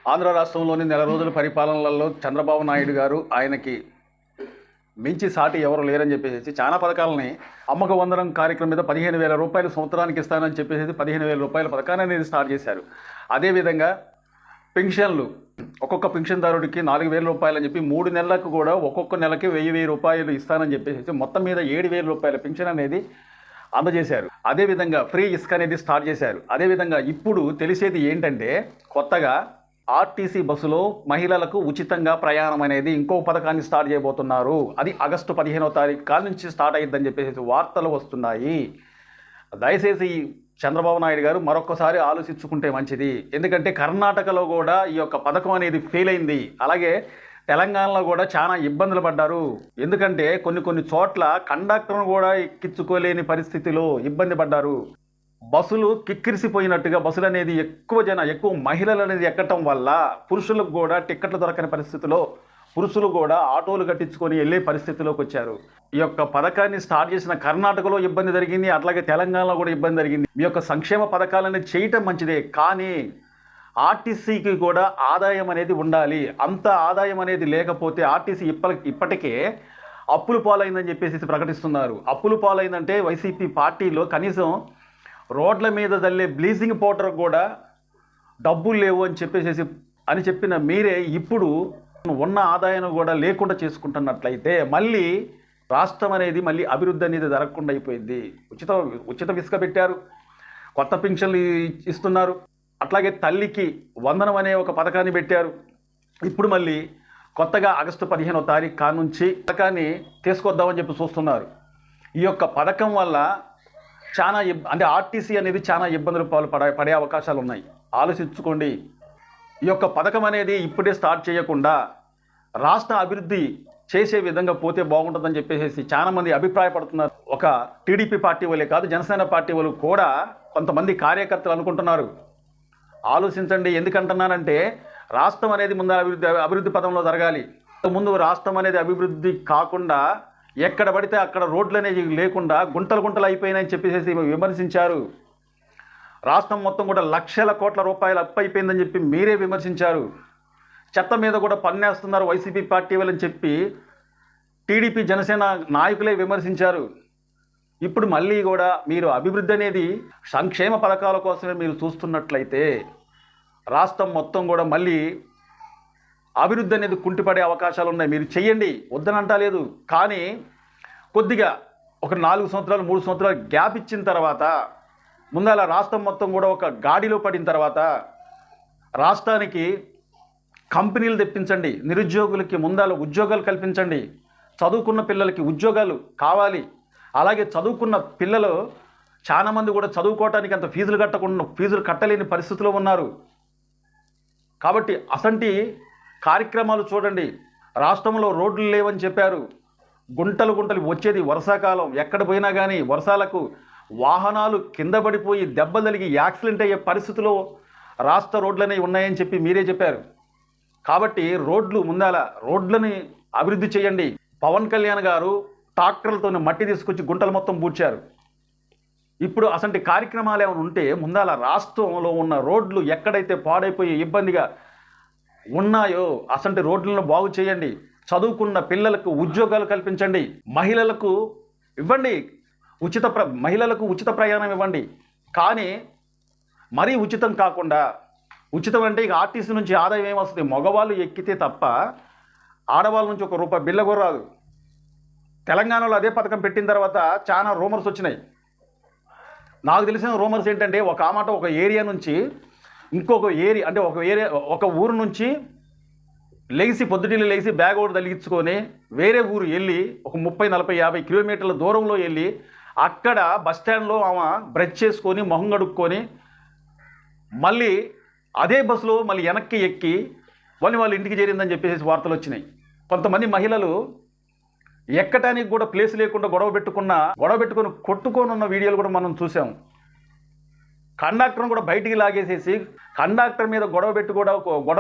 ఆంధ్ర రాష్ట్రంలోని నెల రోజుల పరిపాలనలలో చంద్రబాబు నాయుడు గారు ఆయనకి మించి సాటి ఎవరు లేరని చెప్పేసి చాలా పథకాలని అమ్మక వందనం కార్యక్రమం మీద 15,000 రూపాయలు సంవత్సరానికి ఇస్తానని చెప్పేసి 15,000 రూపాయల పథకాన్ని అనేది స్టార్ట్ చేశారు. అదేవిధంగా పెన్షన్లు ఒక్కొక్క పెన్షన్దారుడికి 4,000 రూపాయలు అని చెప్పి 3 నెలలకు కూడా ఒక్కొక్క నెలకి 1,000 రూపాయలు ఇస్తానని చెప్పేసి మొత్తం మీద 7,000 రూపాయల పెన్షన్ అనేది అందజేశారు. అదేవిధంగా ఫ్రీ ఇసుక అనేది స్టార్ట్ చేశారు. అదేవిధంగా ఇప్పుడు తెలిసేది ఏంటంటే కొత్తగా ఆర్టీసీ బస్సులో మహిళలకు ఉచితంగా ప్రయాణం అనేది ఇంకో పథకాన్ని స్టార్ట్ చేయబోతున్నారు. అది ఆగస్టు 15వ తారీఖు కాల నుంచి స్టార్ట్ అయ్యిద్దని చెప్పేసి వార్తలు వస్తున్నాయి. దయచేసి చంద్రబాబు నాయుడు గారు మరొకసారి ఆలోచించుకుంటే మంచిది. ఎందుకంటే కర్ణాటకలో కూడా ఈ యొక్క పథకం అనేది ఫెయిల్ అయింది. అలాగే తెలంగాణలో కూడా చాలా ఇబ్బందులు పడ్డారు. ఎందుకంటే కొన్ని చోట్ల కండక్టర్ను కూడా ఎక్కించుకోలేని పరిస్థితిలో ఇబ్బంది పడ్డారు. బస్సులు కిక్కిరిసిపోయినట్టుగా బస్సులు అనేది ఎక్కువ మహిళలు అనేది ఎక్కటం వల్ల పురుషులకు కూడా టిక్కెట్లు దొరకని పరిస్థితిలో పురుషులు కూడా ఆటోలు కట్టించుకొని వెళ్ళే పరిస్థితిలోకి వచ్చారు. ఈ యొక్క పథకాన్ని స్టార్ట్ చేసిన కర్ణాటకలో ఇబ్బంది జరిగింది, అట్లాగే తెలంగాణలో కూడా ఇబ్బంది జరిగింది. మీ యొక్క సంక్షేమ పథకాలని చేయటం మంచిదే, కానీ ఆర్టీసీకి కూడా ఆదాయం అనేది ఉండాలి. అంత ఆదాయం అనేది లేకపోతే ఆర్టీసీ ఇప్పటికే అప్పులు పాలైందని చెప్పేసి ప్రకటిస్తున్నారు. అప్పులు పాలైందంటే వైసీపీ పార్టీలో కనీసం రోడ్ల మీద తల్లే బ్లీచింగ్ పౌడర్ కూడా డబ్బులు లేవు అని చెప్పిన మీరే ఇప్పుడు ఉన్న ఆదాయాన్ని కూడా లేకుండా చేసుకుంటున్నట్లయితే మళ్ళీ రాష్ట్రం అనేది మళ్ళీ అభివృద్ధి అనేది జరగకుండా అయిపోయింది. ఉచిత ఇసుక పెట్టారు, కొత్త పింఛన్లు ఇస్తున్నారు, అట్లాగే తల్లికి వందనం అనే ఒక పథకాన్ని పెట్టారు. ఇప్పుడు మళ్ళీ కొత్తగా ఆగస్టు 15వ తారీఖు కాడ నుంచి పథకాన్ని తీసుకొద్దామని చెప్పి చూస్తున్నారు. ఈ యొక్క పథకం వల్ల చాలా అంటే ఆర్టీసీ అనేది చాలా ఇబ్బందులు పడే అవకాశాలు ఉన్నాయి. ఆలోచించుకోండి. ఈ యొక్క పథకం అనేది ఇప్పుడే స్టార్ట్ చేయకుండా రాష్ట్ర అభివృద్ధి చేసే విధంగా పోతే బాగుంటుందని చెప్పేసి చాలామంది అభిప్రాయపడుతున్నారు. ఒక టీడీపీ పార్టీ వాళ్ళే కాదు, జనసేన పార్టీ వాళ్ళు కూడా కొంతమంది కార్యకర్తలు అనుకుంటున్నారు. ఆలోచించండి. ఎందుకంటున్నానంటే రాష్ట్రం అనేది ముందు అభివృద్ధి పథంలో జరగాలి. ముందు రాష్ట్రం అనేది అభివృద్ధి కాకుండా ఎక్కడ పడితే అక్కడ రోడ్లు అనేది లేకుండా గుంటలు అయిపోయినాయని చెప్పేసి విమర్శించారు. రాష్ట్రం మొత్తం కూడా లక్షల కోట్ల రూపాయలు అప్పు అయిపోయిందని చెప్పి మీరే విమర్శించారు. చెత్త మీద కూడా పన్నేస్తున్నారు వైసీపీ పార్టీ వాళ్ళని చెప్పి టీడీపీ జనసేన నాయకులే విమర్శించారు. ఇప్పుడు మళ్ళీ కూడా మీరు అభివృద్ధి అనేది సంక్షేమ పథకాల కోసమే మీరు చూస్తున్నట్లయితే రాష్ట్రం మొత్తం కూడా మళ్ళీ అభివృద్ధి అనేది కుంటిపడే అవకాశాలు ఉన్నాయి. మీరు చెయ్యండి, వద్దనంటా లేదు. కానీ కొద్దిగా ఒక 4 సంవత్సరాలు 3 సంవత్సరాలు గ్యాప్ ఇచ్చిన తర్వాత ముందల రాష్ట్రం మొత్తం కూడా ఒక గాడిలో పడిన తర్వాత రాష్ట్రానికి కంపెనీలు తెప్పించండి, నిరుద్యోగులకి ముందల ఉద్యోగాలు కల్పించండి, చదువుకున్న పిల్లలకి ఉద్యోగాలు కావాలి. అలాగే చదువుకున్న పిల్లలు చాలామంది కూడా చదువుకోవటానికి అంత ఫీజులు కట్టలేని పరిస్థితిలో ఉన్నారు. కాబట్టి అసంటి కార్యక్రమాలు చూడండి. రాష్ట్రంలో రోడ్లు లేవని చెప్పారు. గుంటలు వచ్చేది వర్షాకాలం. ఎక్కడ పోయినా కానీ వర్షాలకు వాహనాలు కింద పడిపోయి దెబ్బలు తగిలి యాక్సిడెంట్ అయ్యే పరిస్థితిలో రాష్ట్ర రోడ్లనే ఉన్నాయని చెప్పి మీరే చెప్పారు. కాబట్టి రోడ్లని అభివృద్ధి చేయండి. పవన్ కళ్యాణ్ గారు ట్రాక్టర్లతో మట్టి తీసుకొచ్చి గుంటలు మొత్తం పూడ్చారు. ఇప్పుడు అసంటి కార్యక్రమాలు ఏమైనా ఉంటే ముందాల రాష్ట్రంలో ఉన్న రోడ్లు ఎక్కడైతే పాడైపోయి ఇబ్బందిగా ఉన్నాయో అసంటి రోడ్లను బాగు చేయండి. చదువుకున్న పిల్లలకు ఉద్యోగాలు కల్పించండి. మహిళలకు ఇవ్వండి, మహిళలకు ఉచిత ప్రయాణం ఇవ్వండి. కానీ మరీ ఉచితం కాకుండా, ఉచితం అంటే ఇక ఆర్టీసీ నుంచి ఆదాయం ఏమొస్తుంది? మగవాళ్ళు ఎక్కితే తప్ప ఆడవాళ్ళ నుంచి ₹1 బిల్ల కూడా రాదు. తెలంగాణలో అదే పథకం పెట్టిన తర్వాత చాలా రూమర్స్ వచ్చినాయి. నాకు తెలిసిన రూమర్స్ ఏంటంటే ఒక ఏరియా నుంచి ఇంకొక ఏరియా అంటే ఒక ఊరు నుంచి పొద్దుటిల్లి లేచి బ్యాగ్ ఒకటి తగిలించుకొని వేరే ఊరు వెళ్ళి ఒక 30, 40, 50 కిలోమీటర్ల దూరంలో వెళ్ళి అక్కడ బస్టాండ్లో ఆమె బ్రష్ చేసుకొని మొహం కడుక్కొని మళ్ళీ అదే బస్సులో మళ్ళీ వెనక్కి ఎక్కి వాళ్ళ ఇంటికి చేరిందని చెప్పేసి వార్తలు వచ్చినాయి. కొంతమంది మహిళలు ఎక్కటానికి కూడా ప్లేస్ లేకుండా గొడవ పెట్టుకొని కొట్టుకొని ఉన్న వీడియోలు కూడా మనం చూసాం. కండక్టర్ను కూడా బయటికి లాగేసేసి కండక్టర్ మీద గొడవ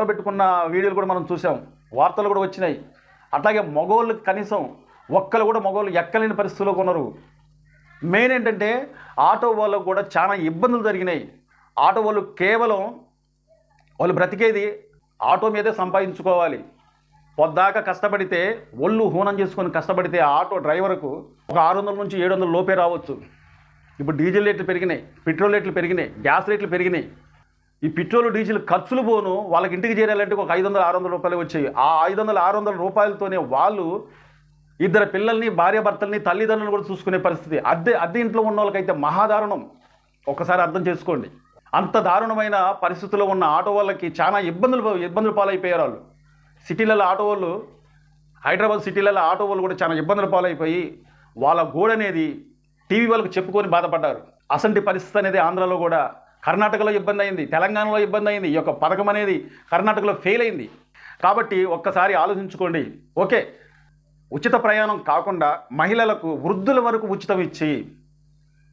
పెట్టుకున్న వీడియోలు కూడా మనం చూసాం. వార్తలు కూడా వచ్చినాయి. అట్లాగే మగవాళ్ళు కనీసం మగవాళ్ళు ఎక్కలేని పరిస్థితుల్లో కొన్నారు. మెయిన్ ఏంటంటే ఆటో వాళ్ళకు కూడా చాలా ఇబ్బందులు జరిగినాయి. ఆటో వాళ్ళు కేవలం వాళ్ళు బ్రతికేది ఆటో మీదే సంపాదించుకోవాలి. పొద్దాక కష్టపడితే ఒళ్ళు హూనం చేసుకొని కష్టపడితే ఆ ఆటో డ్రైవర్కు ఒక 600 నుంచి 700 లోపే రావచ్చు. ఇప్పుడు డీజిల్ రేట్లు పెరిగినాయి, పెట్రోల్ రేట్లు పెరిగినాయి, గ్యాస్ రేట్లు పెరిగినాయి. ఈ పెట్రోల్ డీజిల్ ఖర్చులు పోను వాళ్ళకి ఇంటికి చేరాలంటే ఒక 500-600 రూపాయలు వచ్చాయి. ఆ 500-600 రూపాయలతోనే వాళ్ళు ఇద్దరు పిల్లల్ని, భార్యాభర్తల్ని, తల్లిదండ్రులను కూడా చూసుకునే పరిస్థితి. అద్దె ఇంట్లో ఉన్న వాళ్ళకైతే మహాదారుణం. ఒకసారి అర్థం చేసుకోండి. అంత దారుణమైన పరిస్థితుల్లో ఉన్న ఆటో వాళ్ళకి చాలా ఇబ్బందులు పాలైపోయారు వాళ్ళు. సిటీలలో ఆటో వాళ్ళు, హైదరాబాద్ సిటీలలో ఆటో వాళ్ళు కూడా చాలా ఇబ్బందులు పాలైపోయి వాళ్ళ గోడనేది టీవీ వాళ్ళకు చెప్పుకొని బాధపడ్డారు. అసంటి పరిస్థితి అనేది ఆంధ్రాలో కూడా, కర్ణాటకలో ఇబ్బంది అయింది, తెలంగాణలో ఇబ్బంది అయింది. ఈ యొక్క పథకం అనేది కర్ణాటకలో ఫెయిల్ అయింది. కాబట్టి ఒక్కసారి ఆలోచించుకోండి. ఓకే, ఉచిత ప్రయాణం కాకుండా మహిళలకు వృద్ధుల వరకు ఉచితం ఇచ్చి,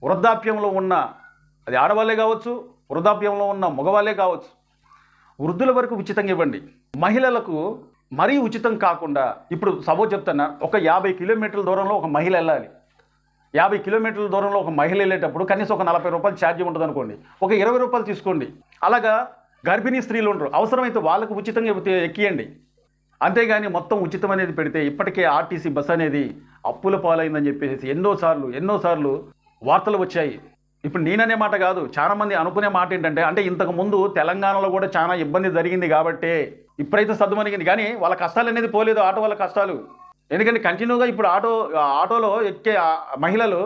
వృద్ధాప్యంలో ఉన్న, అది ఆడవాళ్ళే కావచ్చు, వృద్ధాప్యంలో ఉన్న మగవాళ్ళే కావచ్చు, వృద్ధుల వరకు ఉచితంగా ఇవ్వండి. మహిళలకు మరీ ఉచితం కాకుండా, ఇప్పుడు సపోజ్ చెప్తున్నా, ఒక 50 కిలోమీటర్ల దూరంలో ఒక మహిళ వెళ్ళాలి. 50 కిలోమీటర్ల దూరంలో ఒక మహిళ వెళ్ళేటప్పుడు కనీసం ఒక 40 రూపాయలు ఛార్జీ ఉంటుంది అనుకోండి, ఒక 20 రూపాయలు తీసుకోండి. అలాగా గర్భిణీ స్త్రీలు ఉంటారు, అవసరమైతే వాళ్ళకు ఉచితంగా ఎక్కియండి. అంతేగాని మొత్తం ఉచితం అనేది పెడితే, ఇప్పటికే ఆర్టీసీ బస్ అనేది అప్పుల పాలైందని చెప్పేసి ఎన్నోసార్లు వార్తలు వచ్చాయి. ఇప్పుడు నేననే మాట కాదు, చాలామంది అనుకునే మాట ఏంటంటే, అంటే ఇంతకుముందు తెలంగాణలో కూడా చాలా ఇబ్బంది జరిగింది కాబట్టి ఇప్పుడైతే సర్దుమణిగింది, కానీ వాళ్ళ కష్టాలు అనేది పోలేదు, ఆటో వాళ్ళ కష్టాలు. ఎందుకంటే కంటిన్యూగా ఇప్పుడు ఆటోలో ఎక్కే మహిళలు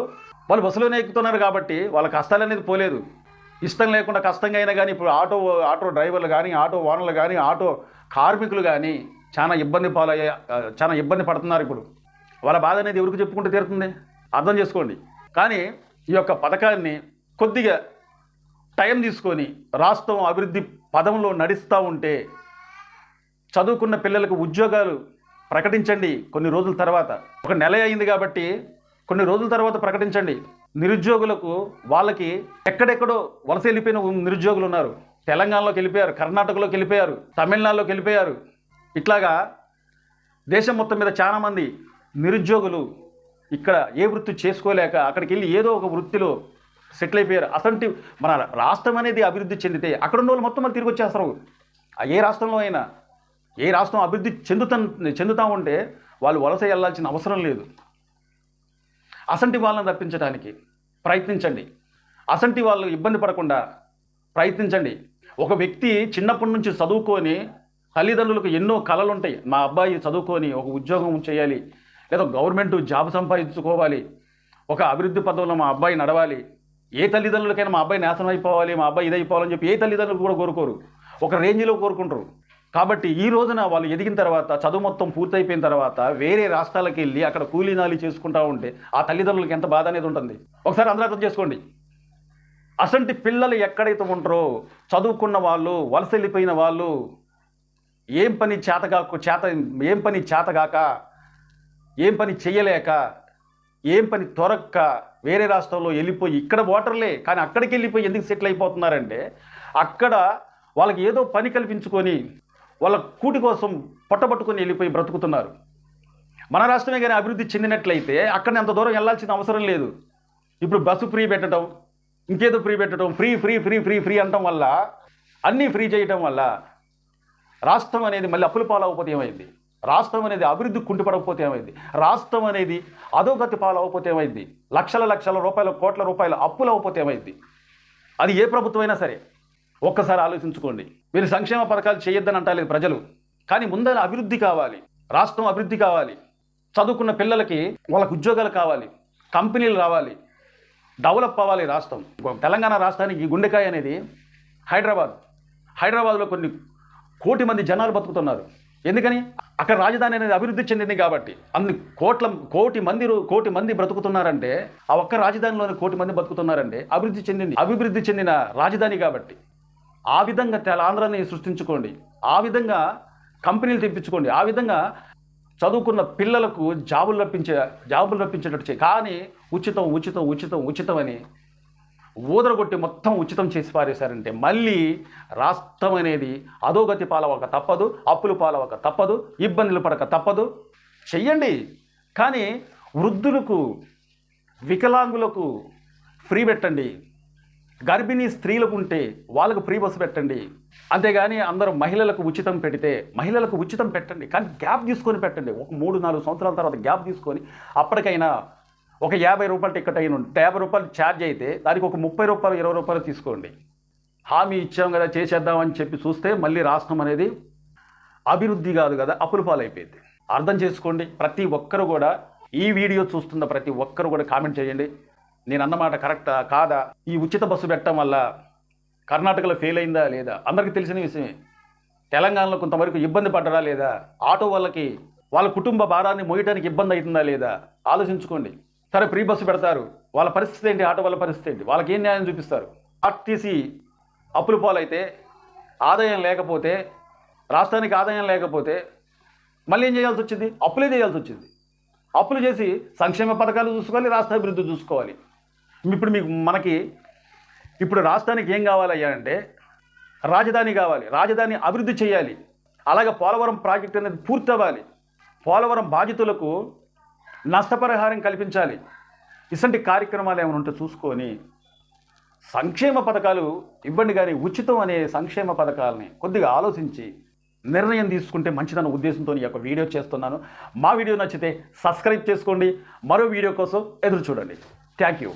వాళ్ళు బస్సులోనే ఎక్కుతున్నారు కాబట్టి వాళ్ళ కష్టాలు అనేది పోలేదు. ఇష్టం లేకుండా కష్టంగా అయినా కానీ ఇప్పుడు ఆటో డ్రైవర్లు కానీ, ఆటో ఓనర్లు కానీ, ఆటో కార్మికులు కానీ చాలా ఇబ్బంది పడుతున్నారు. ఇప్పుడు వాళ్ళ బాధ అనేది ఎవరికి చెప్పుకుంటూ తీరుతుంది? అర్థం చేసుకోండి. కానీ ఈ యొక్క పథకాన్ని కొద్దిగా టైం తీసుకొని రాష్ట్రం అభివృద్ధి పదంలో నడుస్తూ ఉంటే, చదువుకున్న పిల్లలకు ఉద్యోగాలు ప్రకటించండి. కొన్ని రోజుల తర్వాత, ఒక నెల అయింది కాబట్టి కొన్ని రోజుల తర్వాత ప్రకటించండి. నిరుద్యోగులకు, వాళ్ళకి ఎక్కడెక్కడో వలస వెళ్ళిపోయిన నిరుద్యోగులు ఉన్నారు. తెలంగాణలోకి వెళ్ళిపోయారు, కర్ణాటకలోకి వెళ్ళిపోయారు, తమిళనాడులోకి వెళ్ళిపోయారు. ఇట్లాగా దేశం మొత్తం మీద చాలామంది నిరుద్యోగులు ఇక్కడ ఏ వృత్తి చేసుకోలేక అక్కడికి వెళ్ళి ఏదో ఒక వృత్తిలో సెటిల్ అయిపోయారు. అసలు మన రాష్ట్రం అనేది అభివృద్ధి చెందితే అక్కడ ఉన్న వాళ్ళు మొత్తం తిరిగి వచ్చేస్తారు. ఏ రాష్ట్రంలో అయినా, ఏ రాష్ట్రం అభివృద్ధి చెందుతూ ఉంటే వాళ్ళు వలస వెళ్ళాల్సిన అవసరం లేదు. అసంటి వాళ్ళని రప్పించడానికి ప్రయత్నించండి. అసంటి వాళ్ళు ఇబ్బంది పడకుండా ప్రయత్నించండి. ఒక వ్యక్తి చిన్నప్పటి నుంచి చదువుకొని, తల్లిదండ్రులకు ఎన్నో కలలు ఉంటాయి, మా అబ్బాయి చదువుకొని ఒక ఉద్యోగం చేయాలి, లేదా గవర్నమెంట్ జాబ్ సంపాదించుకోవాలి, ఒక అభివృద్ధి పదంలో మా అబ్బాయి నడవాలి. ఏ తల్లిదండ్రులకైనా మా అబ్బాయి నాశనం అయిపోవాలి, మా అబ్బాయి ఇదైపోవాలని చెప్పి ఏ తల్లిదండ్రులు కూడా కోరుకోరు, ఒక రేంజ్లో కోరుకుంటారు. కాబట్టి ఈ రోజున వాళ్ళు ఎదిగిన తర్వాత, చదువు మొత్తం పూర్తయిపోయిన తర్వాత వేరే రాష్ట్రాలకు వెళ్ళి అక్కడ కూలీనాలి చేసుకుంటూ ఉంటే ఆ తల్లిదండ్రులకి ఎంత బాధ అనేది ఉంటుంది. ఒకసారి అందరూ అర్థం చేసుకోండి. అసంటి పిల్లలు ఎక్కడైతే ఉంటారో, చదువుకున్న వాళ్ళు, వలస వెళ్ళిపోయిన వాళ్ళు, ఏం పని చేతగాక, ఏం పని చెయ్యలేక, ఏం పని దొరక్క వేరే రాష్ట్రంలో వెళ్ళిపోయి, ఇక్కడ ఓటర్లే కానీ అక్కడికి వెళ్ళిపోయి ఎందుకు సెటిల్ అయిపోతున్నారంటే, అక్కడ వాళ్ళకి ఏదో పని కల్పించుకొని వాళ్ళ కూటి కోసం పట్టబట్టుకొని వెళ్ళిపోయి బ్రతుకుతున్నారు. మన రాష్ట్రమే కానీ అభివృద్ధి చెందినట్లయితే అక్కడ అంత దూరం వెళ్ళాల్సిన అవసరం లేదు. ఇప్పుడు బస్సు ఫ్రీ పెట్టడం, ఇంకేదో ఫ్రీ పెట్టడం, free free free free free అనటం వల్ల, అన్నీ ఫ్రీ చేయటం వల్ల రాష్ట్రం అనేది మళ్ళీ అప్పుల పాలవకపోతే ఏమైంది? రాష్ట్రం అనేది అభివృద్ధి కుంటుపడకపోతే ఏమైంది? రాష్ట్రం అనేది అధోగతి పాలవకపోతే ఏమైంది? లక్షల రూపాయలు, కోట్ల రూపాయలు అప్పులు అవ్వకపోతే ఏమైంది? అది ఏ ప్రభుత్వమైనా సరే ఒక్కసారి ఆలోచించుకోండి. మీరు సంక్షేమ పథకాలు చేయొద్దని అంటలేదు ప్రజలు, కానీ ముందర అభివృద్ధి కావాలి, రాష్ట్రం అభివృద్ధి కావాలి, చదువుకున్న పిల్లలకి వాళ్ళకు ఉద్యోగాలు కావాలి, కంపెనీలు రావాలి, డెవలప్ అవ్వాలి రాష్ట్రం. తెలంగాణ రాష్ట్రానికి గుండెకాయ అనేది హైదరాబాద్లో కొన్ని కోటి మంది జనాలు బతుకుతున్నారు. ఎందుకని? అక్కడ రాజధాని అనేది అభివృద్ధి చెందింది కాబట్టి. అన్ని కోటి మంది బ్రతుకుతున్నారంటే, ఆ ఒక్క రాజధానిలోని కోటి మంది బతుకుతున్నారంటే అభివృద్ధి చెందిన రాజధాని కాబట్టి. ఆ విధంగా ఆంధ్రాని సృష్టించుకోండి, ఆ విధంగా కంపెనీలు తెప్పించుకోండి, ఆ విధంగా చదువుకున్న పిల్లలకు జాబులు రప్పించేటట్టు చేయి. కానీ ఉచితం అని ఊదరగొట్టి మొత్తం ఉచితం చేసి పారేశారంటే మళ్ళీ రాష్ట్రం అనేది అధోగతి పాలవక తప్పదు, అప్పులు పాలవక తప్పదు, ఇబ్బందులు పడక తప్పదు. చెయ్యండి. కానీ వృద్ధులకు, వికలాంగులకు ఫ్రీ పెట్టండి. గర్భిణీ స్త్రీలకు ఉంటే వాళ్ళకు ఫ్రీ బస్సు పెట్టండి. అంతేగాని అందరూ మహిళలకు ఉచితం పెడితే మహిళలకు ఉచితం పెట్టండి, కానీ గ్యాప్ తీసుకొని పెట్టండి. ఒక 3-4 సంవత్సరాల తర్వాత గ్యాప్ తీసుకొని అప్పటికైనా ఒక 50 రూపాయల టికెట్ అయిన 50 రూపాయలు ఛార్జ్ అయితే దానికి ఒక 30 రూపాయలు 20 రూపాయలు తీసుకోండి. హామీ ఇచ్చాం కదా చేసేద్దామని చెప్పి చూస్తే మళ్ళీ రాష్ట్రం అనేది అభివృద్ధి కాదు కదా అప్పుల పాలైపోయింది. అర్థం చేసుకోండి. ప్రతి ఒక్కరు కూడా ఈ వీడియో చూస్తున్న ప్రతి ఒక్కరు కూడా కామెంట్ చేయండి, నేను అన్నమాట కరెక్టా కాదా, ఈ ఉచిత బస్సు పెట్టడం వల్ల కర్ణాటకలో ఫెయిల్ అయిందా లేదా, అందరికీ తెలిసిన విషయమే. తెలంగాణలో కొంతవరకు ఇబ్బంది పడ్డరా లేదా, ఆటో వాళ్ళకి వాళ్ళ కుటుంబ భారాన్ని మోయడానికి ఇబ్బంది అవుతుందా లేదా ఆలోచించుకోండి. సరే ఫ్రీ బస్సు పెడతారు, వాళ్ళ పరిస్థితి ఏంటి, ఆటో వాళ్ళ పరిస్థితి ఏంటి, వాళ్ళకి ఏం న్యాయం చూపిస్తారు? ఆర్టీసీ అప్పుల పాలైతే, ఆదాయం లేకపోతే, రాష్ట్రానికి ఆదాయం లేకపోతే మళ్ళీ ఏం చేయాల్సి వచ్చింది? అప్పులే చేయాల్సి వచ్చింది. అప్పులు చేసి సంక్షేమ పథకాలు చూసుకోవాలి, రాష్ట్ర అభివృద్ధి చూసుకోవాలి. మనకి ఇప్పుడు రాష్ట్రానికి ఏం కావాలయ్యా అంటే రాజధాని కావాలి, రాజధాని అభివృద్ధి చేయాలి. అలాగే పోలవరం ప్రాజెక్ట్ అనేది పూర్తి అవ్వాలి, పోలవరం బాధితులకు నష్టపరిహారం కల్పించాలి. ఇలాంటి కార్యక్రమాలు ఏమైనా ఉంటే చూసుకొని సంక్షేమ పథకాలు ఇవ్వండి, కానీ ఉచితం అనే సంక్షేమ పథకాలని కొద్దిగా ఆలోచించి నిర్ణయం తీసుకుంటే మంచిదన్న ఉద్దేశంతో ఈ యొక్క వీడియో చేస్తున్నాను. మా వీడియో నచ్చితే సబ్స్క్రైబ్ చేసుకోండి, మరో వీడియో కోసం ఎదురు చూడండి. Thank you.